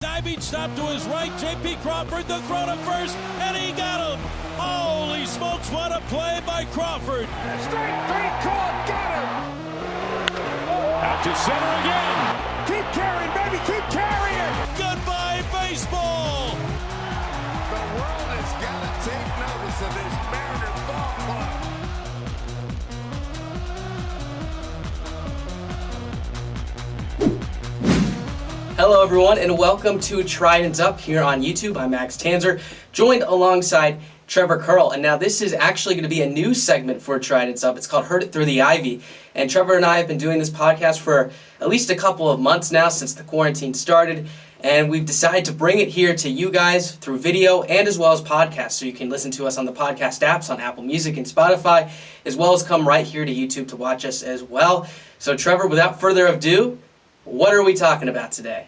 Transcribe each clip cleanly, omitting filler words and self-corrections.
Diving stop to his right, J.P. Crawford, the throw to first, and he got him! Holy smokes, what a play by Crawford! Straight three, caught, got him! Out to center again! Keep carrying, baby, keep carrying! Goodbye, baseball! The world has got to take notice of this Mariner ball club. Hello everyone and welcome to Tridents Up here on YouTube. I'm Max Tanzer, joined alongside Trevor Curl. And now this is actually going to be a new segment for Tridents Up. It's called Heard It Through the Ivy. And Trevor and I have been doing this podcast for at least a couple of months now since the quarantine started. And we've decided to bring it here to you guys through video and as well as podcasts. So you can listen to us on the podcast apps on Apple Music and Spotify, as well as come right here to YouTube to watch us as well. So Trevor, without further ado, what are we talking about today?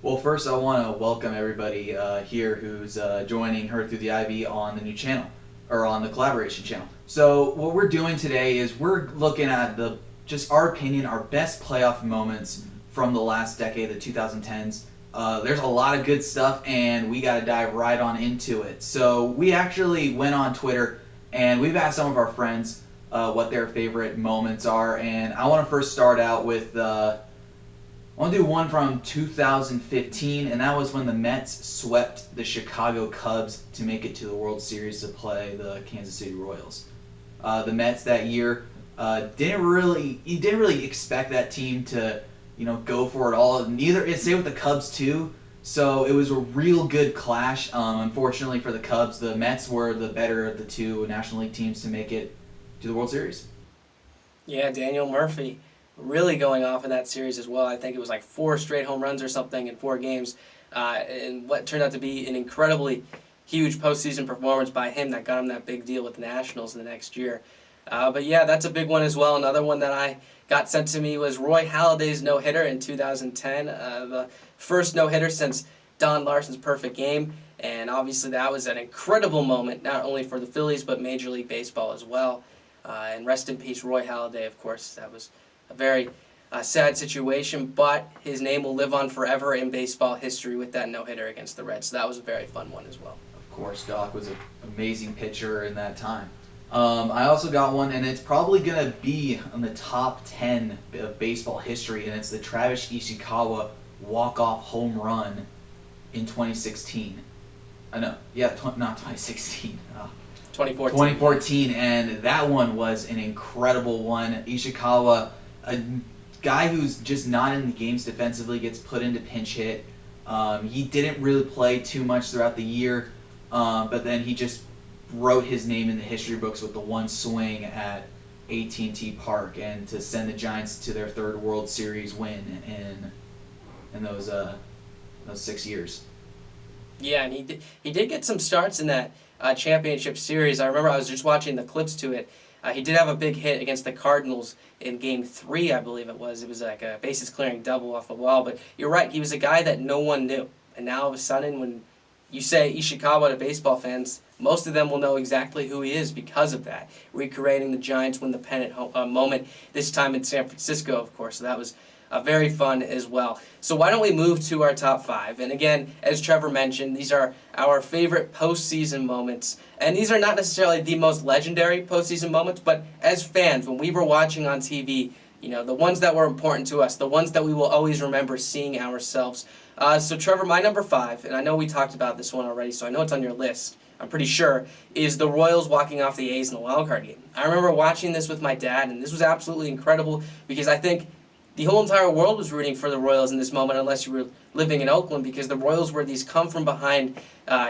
Well, first I want to welcome everybody here who's joining Heard Through the Ivy on the new channel, or on the collaboration channel. So what we're doing today is we're looking at just our opinion, our best playoff moments from the last decade, the 2010s. There's a lot of good stuff and we got to dive right on into it. So we actually went on Twitter and we've asked some of our friends what their favorite moments are, and I want to first start out with I want to do one from 2015, and that was when the Mets swept the Chicago Cubs to make it to the World Series to play the Kansas City Royals. The Mets that year didn't really expect that team to, go for it all. Same with the Cubs too. So it was a real good clash. Unfortunately for the Cubs, the Mets were the better of the two National League teams to make it to the World Series. Yeah, Daniel Murphy really going off in that series as well. I think it was like 4 straight home runs or something in 4 games, and what turned out to be an incredibly huge postseason performance by him that got him that big deal with the Nationals the next year. But yeah, that's a big one as well. Another one that I got sent to me was Roy Halladay's no-hitter in 2010, the first no-hitter since Don Larson's perfect game, and obviously that was an incredible moment, not only for the Phillies, but Major League Baseball as well. And rest in peace, Roy Halladay, of course. That was a very sad situation, but his name will live on forever in baseball history with that no-hitter against the Reds. So that was a very fun one as well. Of course, Doc was an amazing pitcher in that time. I also got one, and it's probably going to be on the top 10 of baseball history, and it's the Travis Ishikawa walk-off home run in 2016. Not 2016. 2014, and that one was an incredible one. Ishikawa, a guy who's just not in the games defensively, gets put into pinch hit. He didn't really play too much throughout the year, but then he just wrote his name in the history books with the one swing at AT&T Park, and to send the Giants to their 3rd World Series win in those 6 years. Yeah, and he did get some starts in that championship series. I remember I was just watching the clips to it. He did have a big hit against the Cardinals in Game 3, I believe it was. It was like a bases-clearing double off the wall. But you're right, he was a guy that no one knew. And now all of a sudden, when you say Ishikawa to baseball fans, most of them will know exactly who he is because of that. Recreating the Giants win the pennant moment, this time in San Francisco, of course. So that was very fun as well. So why don't we move to our top 5? And again, as Trevor mentioned, these are our favorite postseason moments. And these are not necessarily the most legendary postseason moments, but as fans, when we were watching on TV, the ones that were important to us, the ones that we will always remember seeing ourselves. So Trevor, my number 5, and I know we talked about this one already, so I know it's on your list, I'm pretty sure, is the Royals walking off the A's in the wild card game. I remember watching this with my dad, and this was absolutely incredible because I think the whole entire world was rooting for the Royals in this moment, unless you were living in Oakland, because the Royals were these come-from-behind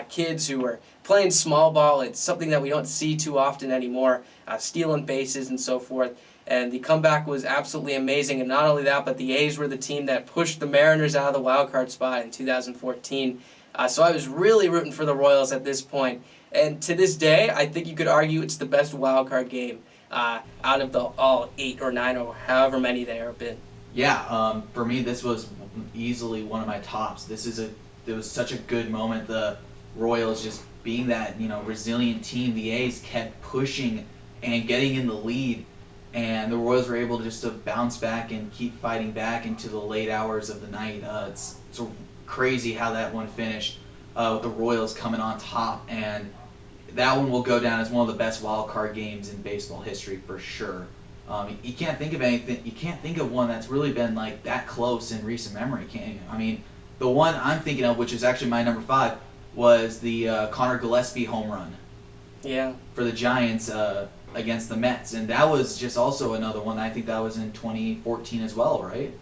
kids who were playing small ball. It's something that we don't see too often anymore, stealing bases and so forth. And the comeback was absolutely amazing. And not only that, but the A's were the team that pushed the Mariners out of the wild card spot in 2014. So I was really rooting for the Royals at this point. And to this day, I think you could argue it's the best wild card game out of all 8 or 9 or however many there have been. Yeah, for me, this was easily one of my tops. It was such a good moment. The Royals just being that, resilient team. The A's kept pushing and getting in the lead, and the Royals were able to bounce back and keep fighting back into the late hours of the night. It's a crazy how that one finished with the Royals coming on top, and that one will go down as one of the best wild card games in baseball history for sure. You can't think of anything. You can't think of one that's really been like that close in recent memory, can you? I mean, the one I'm thinking of, which is actually my number 5, was the Connor Gillespie home run. Yeah. For the Giants against the Mets, and that was just also another one. I think that was in 2014 as well, right?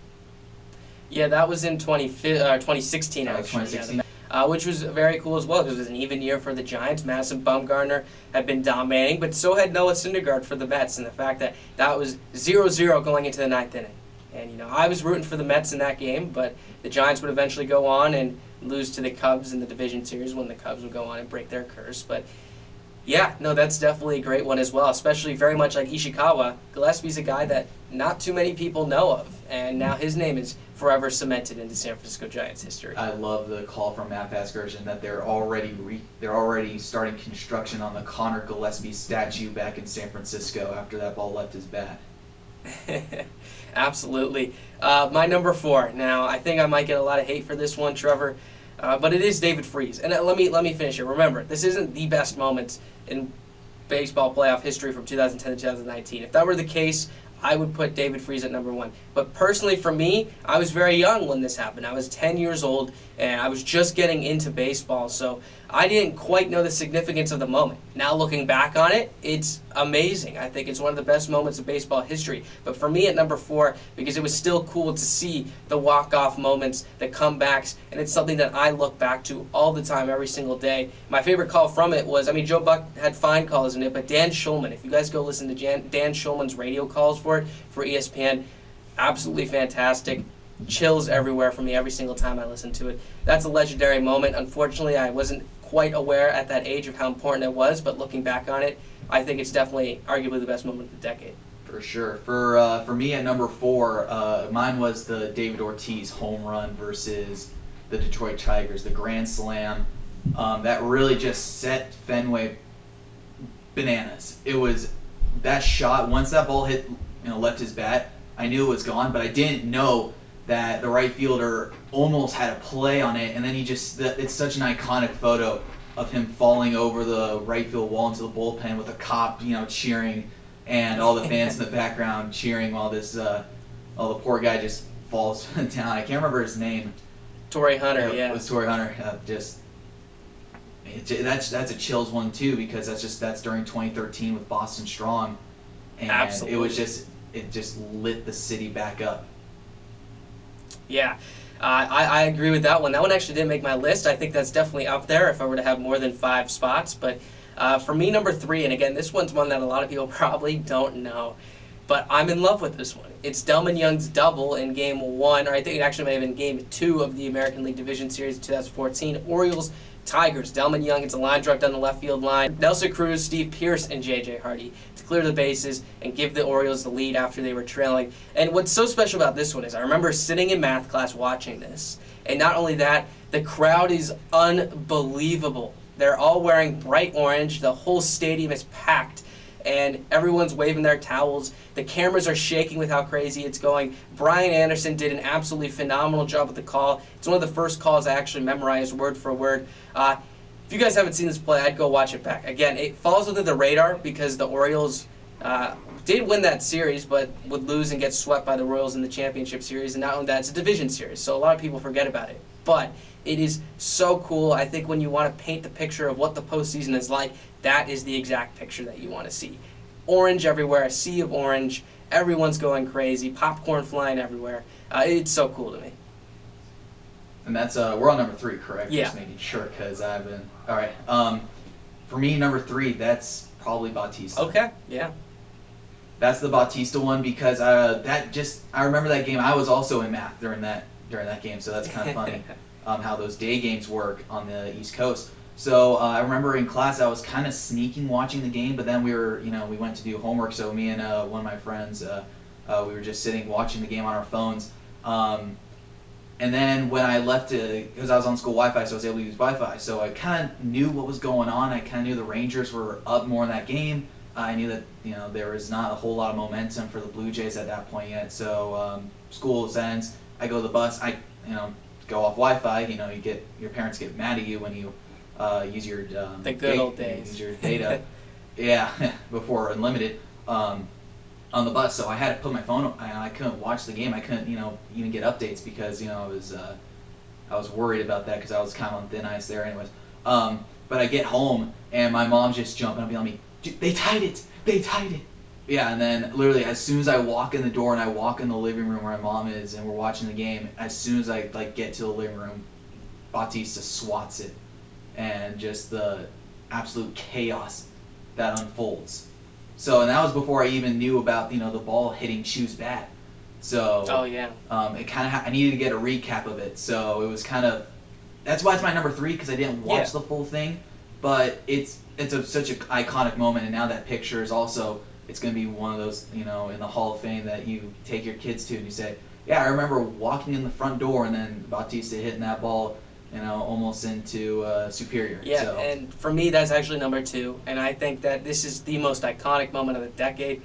Yeah, that was in 2016 actually. 2016. Which was very cool as well because it was an even year for the Giants. Madison Bumgarner had been dominating, but so had Noah Syndergaard for the Mets, and the fact that that was 0-0 going into the 9th inning. And, I was rooting for the Mets in that game, but the Giants would eventually go on and lose to the Cubs in the division series when the Cubs would go on and break their curse. But, yeah, no, that's definitely a great one as well, especially very much like Ishikawa. Gillespie's a guy that not too many people know of, and now his name is forever cemented into San Francisco Giants history. I love the call from Matt Vasgersian that they're already starting construction on the Connor Gillespie statue back in San Francisco after that ball left his bat. Absolutely. My number 4. Now, I think I might get a lot of hate for this one, Trevor, but it is David Freese. And let me finish it. Remember, this isn't the best moments in baseball playoff history from 2010 to 2019. If that were the case, I would put David Freese at number 1. But personally for me, I was very young when this happened. I was 10 years old, and I was just getting into baseball, so I didn't quite know the significance of the moment. Now looking back on it, it's amazing. I think it's one of the best moments of baseball history. But for me at number 4, because it was still cool to see the walk-off moments, the comebacks, and it's something that I look back to all the time, every single day. My favorite call from it was, Joe Buck had fine calls in it, but Dan Schulman, if you guys go listen to Dan Schulman's radio calls for it, for ESPN, absolutely fantastic. Chills everywhere for me every single time I listen to it. That's a legendary moment. Unfortunately, I wasn't quite aware at that age of how important it was, but looking back on it, I think it's definitely arguably the best moment of the decade. For sure. For me at number 4, mine was the David Ortiz home run versus the Detroit Tigers, the grand slam. That really just set Fenway bananas. It was that shot, once that ball hit, left his bat, I knew it was gone, but I didn't know that the right fielder almost had a play on it, and then it's such an iconic photo of him falling over the right field wall into the bullpen with a cop, cheering, and all the fans in the background cheering while the poor guy just falls down. I can't remember his name. Torrey Hunter, yeah. It was Torrey Hunter. That's a chills one too, because that's during 2013 with Boston Strong, and Absolutely. it just lit the city back up. Yeah, I agree with that one. That one actually didn't make my list. I think that's definitely up there if I were to have more than 5 spots. But for me, number 3, and again, this one's one that a lot of people probably don't know, but I'm in love with this one. It's Delman Young's double in Game 1, or I think it actually may have been Game 2 of the American League Division Series of 2014. Orioles-Tigers. Delman Young gets a line drive down the left field line. Nelson Cruz, Steve Pearce, and J.J. Hardy to clear the bases and give the Orioles the lead after they were trailing. And what's so special about this one is I remember sitting in math class watching this. And not only that, the crowd is unbelievable. They're all wearing bright orange. The whole stadium is packed. And everyone's waving their towels. The cameras are shaking with how crazy it's going. Brian Anderson did an absolutely phenomenal job with the call. It's one of the first calls I actually memorized word for word. If you guys haven't seen this play, I'd go watch it back. Again, it falls under the radar because the Orioles did win that series, but would lose and get swept by the Royals in the championship series. And not only that, it's a division series, so a lot of people forget about it. But it is so cool. I think when you want to paint the picture of what the postseason is like, that is the exact picture that you want to see. Orange everywhere, a sea of orange. Everyone's going crazy. Popcorn flying everywhere. It's so cool to me. And that's we're on number 3, correct? Yeah. Just making sure, because I've been all right. For me, number 3, that's probably Bautista. Okay. Yeah. That's the Bautista one, because I remember that game. I was also in math during that game, so that's kind of funny how those day games work on the East Coast. So I remember in class I was kind of sneaking watching the game, but then we went to do homework. So me and one of my friends, we were just sitting watching the game on our phones. And then when I left, because I was on school Wi-Fi, so I was able to use Wi-Fi. So I kind of knew what was going on. I kind of knew the Rangers were up more in that game. I knew that there was not a whole lot of momentum for the Blue Jays at that point yet. So school ends. I go to the bus. go off Wi-Fi. You know, your parents get mad at you when you use your the good old days. Use your data. Yeah, before unlimited on the bus. So I had to put my phone. I couldn't watch the game. I couldn't, even get updates because I was worried about that because I was kind of on thin ice there, anyways. But I get home and my mom's just jumping up on me. Dude, they tied it. They tied it. Yeah, and then literally as soon as I walk in the door and I walk in the living room where my mom is and we're watching the game, as soon as I get to the living room, Bautista swats it, and just the absolute chaos that unfolds. So, and that was before I even knew about the ball hitting Chu's bat. So, oh yeah, it kind of I needed to get a recap of it. So it was kind of that's why it's my number 3 because I didn't watch the full thing, but it's such an iconic moment, and now that picture is also. It's going to be one of those, in the Hall of Fame that you take your kids to and you say, yeah, I remember walking in the front door and then Bautista hitting that ball, almost into Superior. Yeah, so. And for me, that's actually number 2. And I think that this is the most iconic moment of the decade.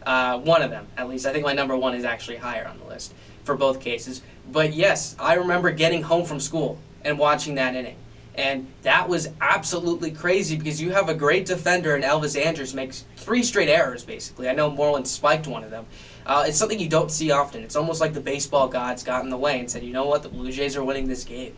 One of them, at least. I think my number 1 is actually higher on the list for both cases. But yes, I remember getting home from school and watching that inning. And that was absolutely crazy because you have a great defender, and Elvis Andrus makes 3 straight errors, basically. I know Moreland spiked one of them. It's something you don't see often. It's almost like the baseball gods got in the way and said, you know what, the Blue Jays are winning this game.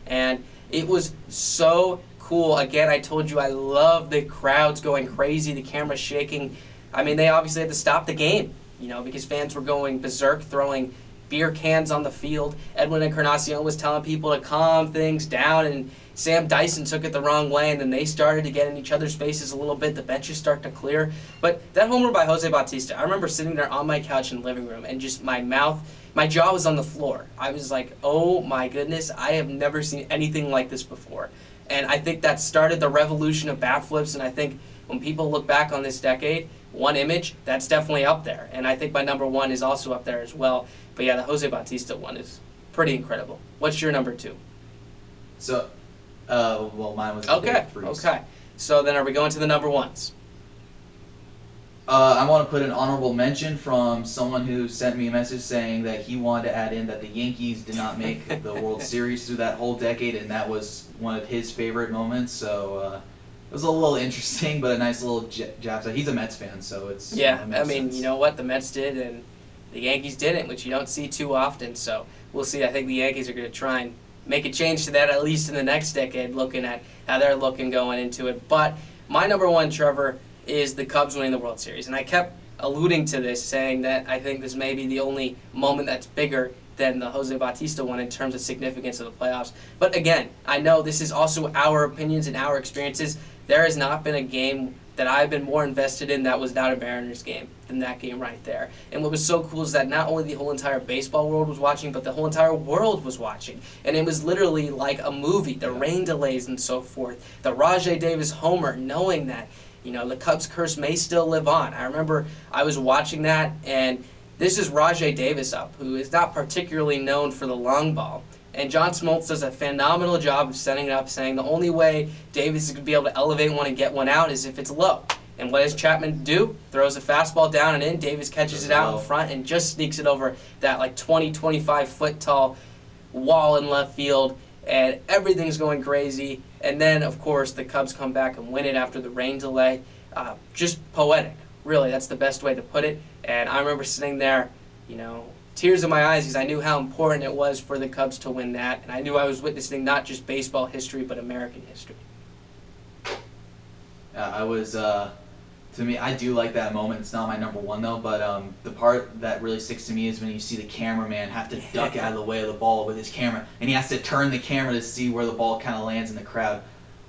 And it was so cool. Again, I told you I love the crowds going crazy, the camera shaking. I mean, they obviously had to stop the game, because fans were going berserk, throwing beer cans on the field. Edwin Encarnacion was telling people to calm things down, and Sam Dyson took it the wrong way, and then they started to get in each other's faces a little bit. The benches start to clear. But that homer by Jose Bautista, I remember sitting there on my couch in the living room, and just my jaw was on the floor. I was like, oh my goodness, I have never seen anything like this before. And I think that started the revolution of bat flips, and I think when people look back on this decade, one image, that's definitely up there. And I think my number 1 is also up there as well. But yeah, the Jose Bautista one is pretty incredible. What's your number 2? So, well, mine was okay. So then are we going to the number 1s? I want to put an honorable mention from someone who sent me a message saying that he wanted to add in that the Yankees did not make the World Series through that whole decade, and that was one of his favorite moments. So it was a little interesting, but a nice little jab. He's a Mets fan, so it's yeah. I mean, you know what, the Mets did, and the Yankees didn't, which you don't see too often. So we'll see. I think the Yankees are going to try and make a change to that at least in the next decade, looking at how they're looking going into it. But my number 1, Trevor, is the Cubs winning the World Series. And I kept alluding to this, saying that I think this may be the only moment that's bigger than the Jose Bautista one in terms of significance of the playoffs. But again, I know this is also our opinions and our experiences. There has not been a game that I've been more invested in that was not a Mariners game than that game right there. And what was so cool is that not only the whole entire baseball world was watching, but the whole entire world was watching. And it was literally like a movie, the rain delays and so forth, the Rajai Davis homer, knowing that, the Cubs curse may still live on. I remember I was watching that, and this is Rajai Davis up, who is not particularly known for the long ball. And John Smoltz does a phenomenal job of setting it up, saying the only way Davis is going to be able to elevate one and get one out is if it's low. And what does Chapman do? Throws a fastball down and in. Davis catches it out in front and just sneaks it over that 20, 25-foot tall wall in left field. And everything's going crazy. And then, of course, the Cubs come back and win it after the rain delay. Just poetic. Really, that's the best way to put it. And I remember sitting there, tears in my eyes because I knew how important it was for the Cubs to win that. And I knew I was witnessing not just baseball history, but American history. I was, to me, I do like that moment. It's not my number 1, though, but the part that really sticks to me is when you see the cameraman have to duck out of the way of the ball with his camera, and he has to turn the camera to see where the ball kind of lands in the crowd.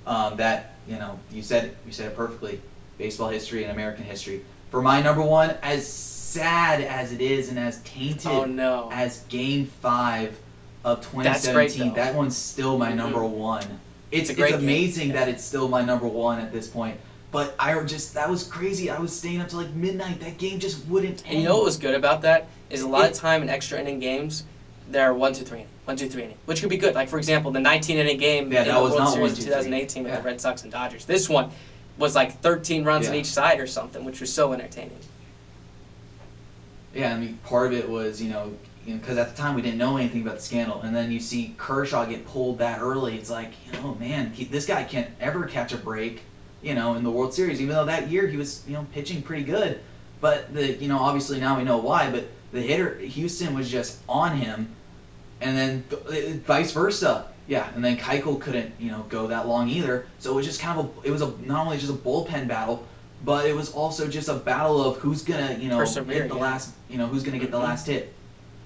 You said it perfectly. Baseball history and American history. For my number 1, as sad as it is and as tainted as Game 5 of 2017, that one's still my number 1. It's amazing that it's still my number 1 at this point. But that was crazy. I was staying up till midnight. That game just wouldn't end. And you know what was good about that is a lot of time in extra inning games, they're 1-2-3 inning, 1-2-3 inning, which could be good. Like for example, the 19-inning game in the World Series 2018 with the Red Sox and Dodgers. This one was 13 runs on each side or something, which was so entertaining. Yeah, I mean, part of it was, because at the time we didn't know anything about the scandal, and then you see Kershaw get pulled that early. It's like, man, this guy can't ever catch a break, in the World Series, even though that year he was, pitching pretty good. But obviously now we know why, but the hitter, Houston, was just on him, and then vice versa. Yeah, and then Keuchel couldn't, go that long either. So it was just not only just a bullpen battle, but it was also just a battle of who's gonna, hit the last, who's gonna get the last hit.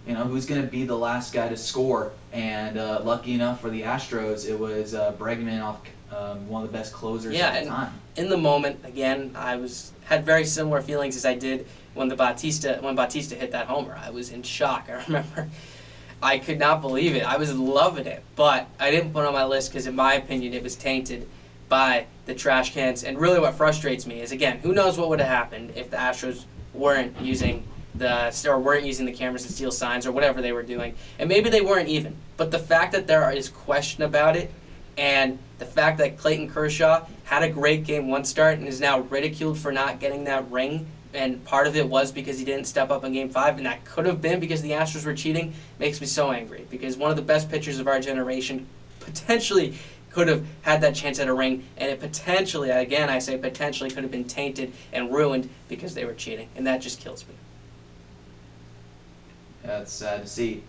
Who's going to be the last guy to score. And lucky enough for the Astros, it was Bregman off one of the best closers at the time. In the moment, again, I had very similar feelings as I did when Bautista hit that homer. I was in shock. I remember I could not believe it. I was loving it, but I didn't put it on my list because, in my opinion, it was tainted by the trash cans. And really what frustrates me is, again, who knows what would have happened if the Astros weren't using the cameras to steal signs or whatever they were doing. And maybe they weren't even. But the fact that there is question about it, and the fact that Clayton Kershaw had a great game one start and is now ridiculed for not getting that ring, and part of it was because he didn't step up in Game 5, and that could have been because the Astros were cheating, makes me so angry. Because one of the best pitchers of our generation potentially could have had that chance at a ring, and it potentially, again I say potentially, could have been tainted and ruined because they were cheating. And that just kills me. That's sad to see.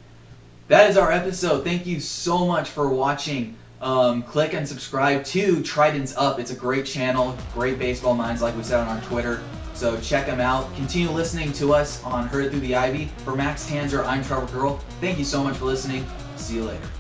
That is our episode. Thank you so much for watching. Click and subscribe to Tridents Up. It's a great channel, great baseball minds, like we said on Twitter. So check them out. Continue listening to us on Heard It Through the Ivy. For Max Tanzer, I'm Trevor. Thank you so much for listening. See you later.